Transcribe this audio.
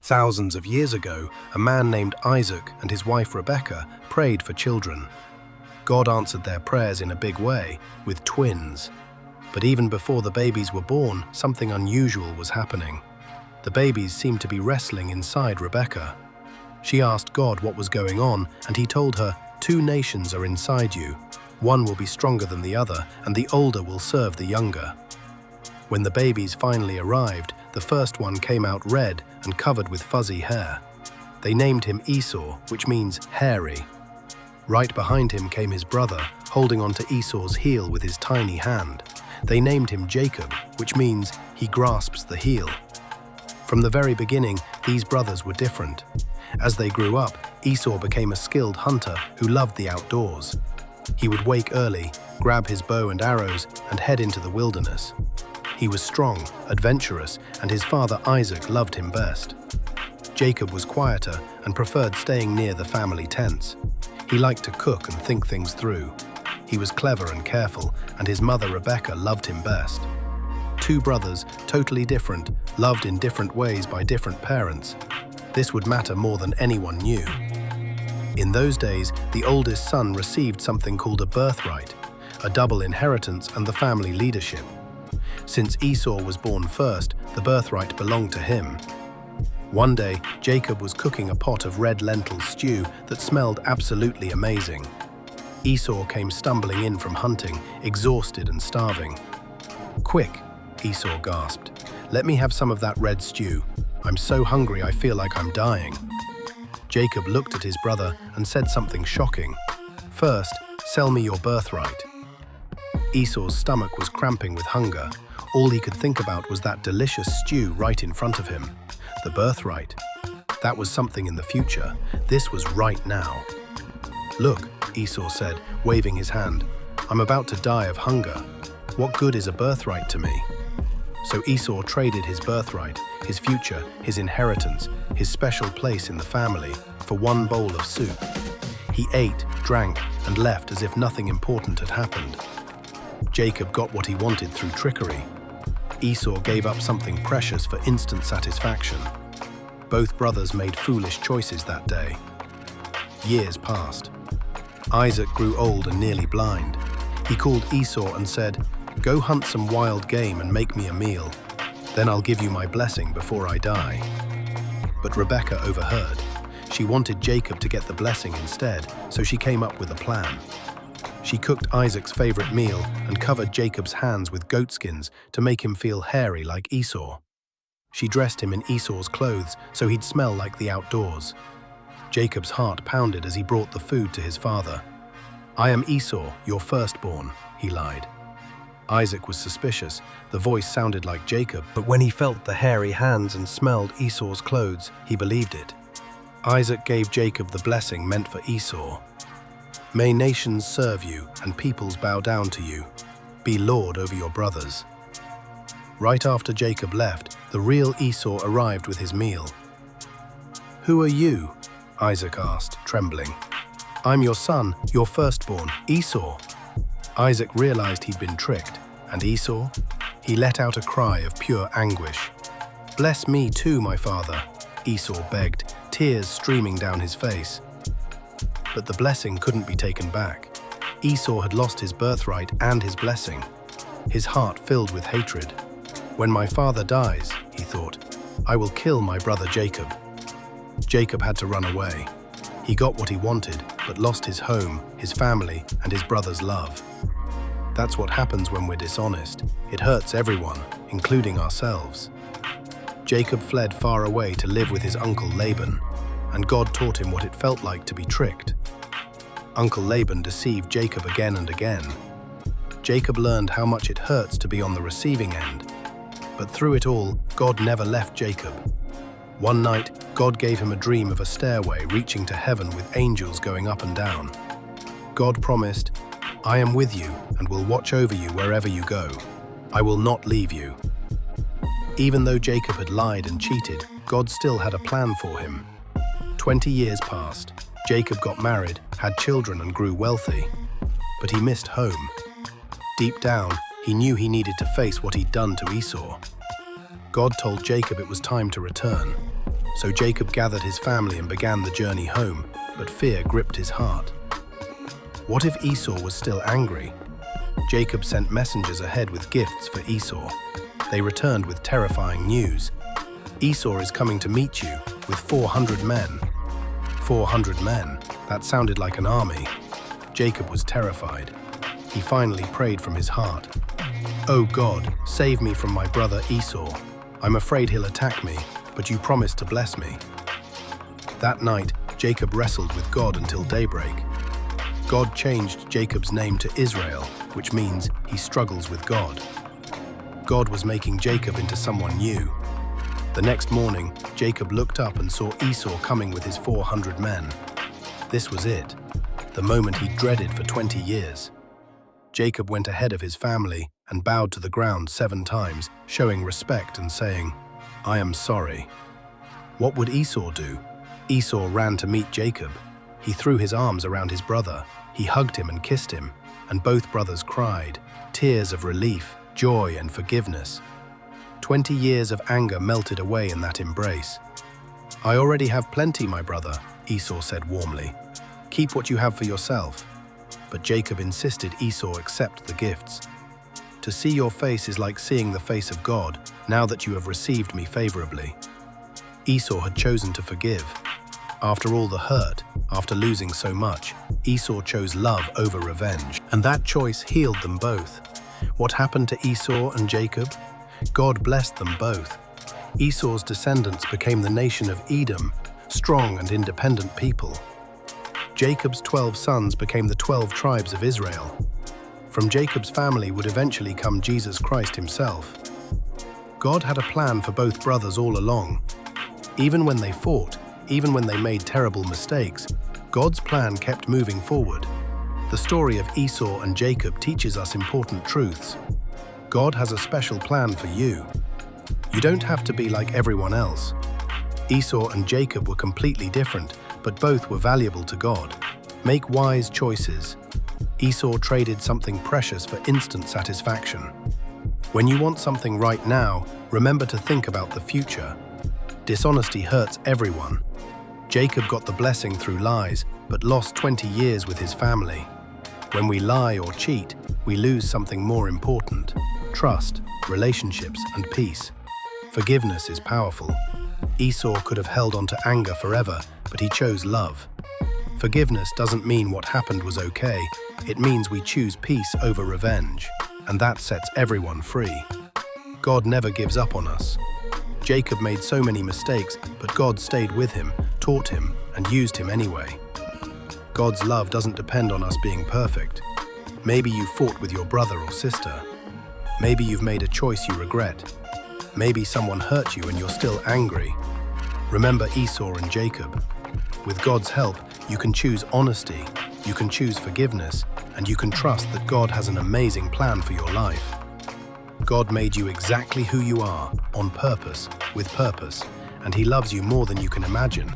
Thousands of years ago, a man named Isaac and his wife Rebecca prayed for children. God answered their prayers in a big way, with twins. But even before the babies were born, something unusual was happening. The babies seemed to be wrestling inside Rebecca. She asked God what was going on, and he told her, "Two nations are inside you. One will be stronger than the other, and the older will serve the younger." When the babies finally arrived, the first one came out red and covered with fuzzy hair. They named him Esau, which means hairy. Right behind him came his brother, holding onto Esau's heel with his tiny hand. They named him Jacob, which means he grasps the heel. From the very beginning, these brothers were different. As they grew up, Esau became a skilled hunter who loved the outdoors. He would wake early, grab his bow and arrows, and head into the wilderness. He was strong, adventurous, and his father Isaac loved him best. Jacob was quieter and preferred staying near the family tents. He liked to cook and think things through. He was clever and careful, and his mother Rebecca loved him best. Two brothers, totally different, loved in different ways by different parents. This would matter more than anyone knew. In those days, the oldest son received something called a birthright, a double inheritance and the family leadership. Since Esau was born first, the birthright belonged to him. One day, Jacob was cooking a pot of red lentil stew that smelled absolutely amazing. Esau came stumbling in from hunting, exhausted and starving. "Quick," Esau gasped. "Let me have some of that red stew. I'm so hungry I feel like I'm dying." Jacob looked at his brother and said something shocking. "First, sell me your birthright." Esau's stomach was cramping with hunger. All he could think about was that delicious stew right in front of him. The birthright. That was something in the future. This was right now. "Look," Esau said, waving his hand. "I'm about to die of hunger. What good is a birthright to me?" So Esau traded his birthright, his future, his inheritance, his special place in the family, for one bowl of soup. He ate, drank, and left as if nothing important had happened. Jacob got what he wanted through trickery. Esau gave up something precious for instant satisfaction. Both brothers made foolish choices that day. Years passed. Isaac grew old and nearly blind. He called Esau and said, "Go hunt some wild game and make me a meal. Then I'll give you my blessing before I die." But Rebecca overheard. She wanted Jacob to get the blessing instead, so she came up with a plan. She cooked Isaac's favorite meal and covered Jacob's hands with goatskins to make him feel hairy like Esau. She dressed him in Esau's clothes so he'd smell like the outdoors. Jacob's heart pounded as he brought the food to his father. "I am Esau, your firstborn," he lied. Isaac was suspicious. The voice sounded like Jacob, but when he felt the hairy hands and smelled Esau's clothes, he believed it. Isaac gave Jacob the blessing meant for Esau. "May nations serve you and peoples bow down to you. Be lord over your brothers." Right after Jacob left, the real Esau arrived with his meal. "Who are you?" Isaac asked, trembling. "I'm your son, your firstborn, Esau." Isaac realized he'd been tricked. And Esau? He let out a cry of pure anguish. "Bless me too, my father," Esau begged, tears streaming down his face. But the blessing couldn't be taken back. Esau had lost his birthright and his blessing. His heart filled with hatred. "When my father dies," he thought, "I will kill my brother Jacob." Jacob had to run away. He got what he wanted, but lost his home, his family, and his brother's love. That's what happens when we're dishonest. It hurts everyone, including ourselves. Jacob fled far away to live with his uncle Laban, and God taught him what it felt like to be tricked. Uncle Laban deceived Jacob again and again. Jacob learned how much it hurts to be on the receiving end. But through it all, God never left Jacob. One night, God gave him a dream of a stairway reaching to heaven with angels going up and down. God promised, "I am with you and will watch over you wherever you go. I will not leave you." Even though Jacob had lied and cheated, God still had a plan for him. 20 years passed. Jacob got married, had children, and grew wealthy. But he missed home. Deep down, he knew he needed to face what he'd done to Esau. God told Jacob it was time to return. So Jacob gathered his family and began the journey home, but fear gripped his heart. What if Esau was still angry? Jacob sent messengers ahead with gifts for Esau. They returned with terrifying news. Esau is coming to meet you with 400 men. 400 men? That sounded like an army. Jacob was terrified. He finally prayed from his heart. "Oh God, save me from my brother Esau. I'm afraid he'll attack me, but you promised to bless me." That night, Jacob wrestled with God until daybreak. God changed Jacob's name to Israel, which means he struggles with God. God was making Jacob into someone new. The next morning, Jacob looked up and saw Esau coming with his 400 men. This was it, the moment he dreaded for 20 years. Jacob went ahead of his family and bowed to the ground 7 times, showing respect and saying, "I am sorry." What would Esau do? Esau ran to meet Jacob. He threw his arms around his brother. He hugged him and kissed him, and both brothers cried, tears of relief, joy, and forgiveness. 20 years of anger melted away in that embrace. "I already have plenty, my brother," Esau said warmly. "Keep what you have for yourself." But Jacob insisted Esau accept the gifts. "To see your face is like seeing the face of God, now that you have received me favorably." Esau had chosen to forgive. After all the hurt, after losing so much, Esau chose love over revenge, and that choice healed them both. What happened to Esau and Jacob? God blessed them both. Esau's descendants became the nation of Edom, strong and independent people. Jacob's 12 sons became the 12 tribes of Israel. From Jacob's family would eventually come Jesus Christ himself. God had a plan for both brothers all along. Even when they fought, even when they made terrible mistakes, God's plan kept moving forward. The story of Esau and Jacob teaches us important truths. God has a special plan for you. You don't have to be like everyone else. Esau and Jacob were completely different, but both were valuable to God. Make wise choices. Esau traded something precious for instant satisfaction. When you want something right now, remember to think about the future. Dishonesty hurts everyone. Jacob got the blessing through lies, but lost 20 years with his family. When we lie or cheat, we lose something more important: trust, relationships, and peace. Forgiveness is powerful. Esau could have held on to anger forever, but he chose love. Forgiveness doesn't mean what happened was okay. It means we choose peace over revenge, and that sets everyone free. God never gives up on us. Jacob made so many mistakes, but God stayed with him, taught him, and used him anyway. God's love doesn't depend on us being perfect. Maybe you fought with your brother or sister. Maybe you've made a choice you regret. Maybe someone hurt you and you're still angry. Remember Esau and Jacob. With God's help, you can choose honesty, you can choose forgiveness, and you can trust that God has an amazing plan for your life. God made you exactly who you are, on purpose, with purpose, and He loves you more than you can imagine.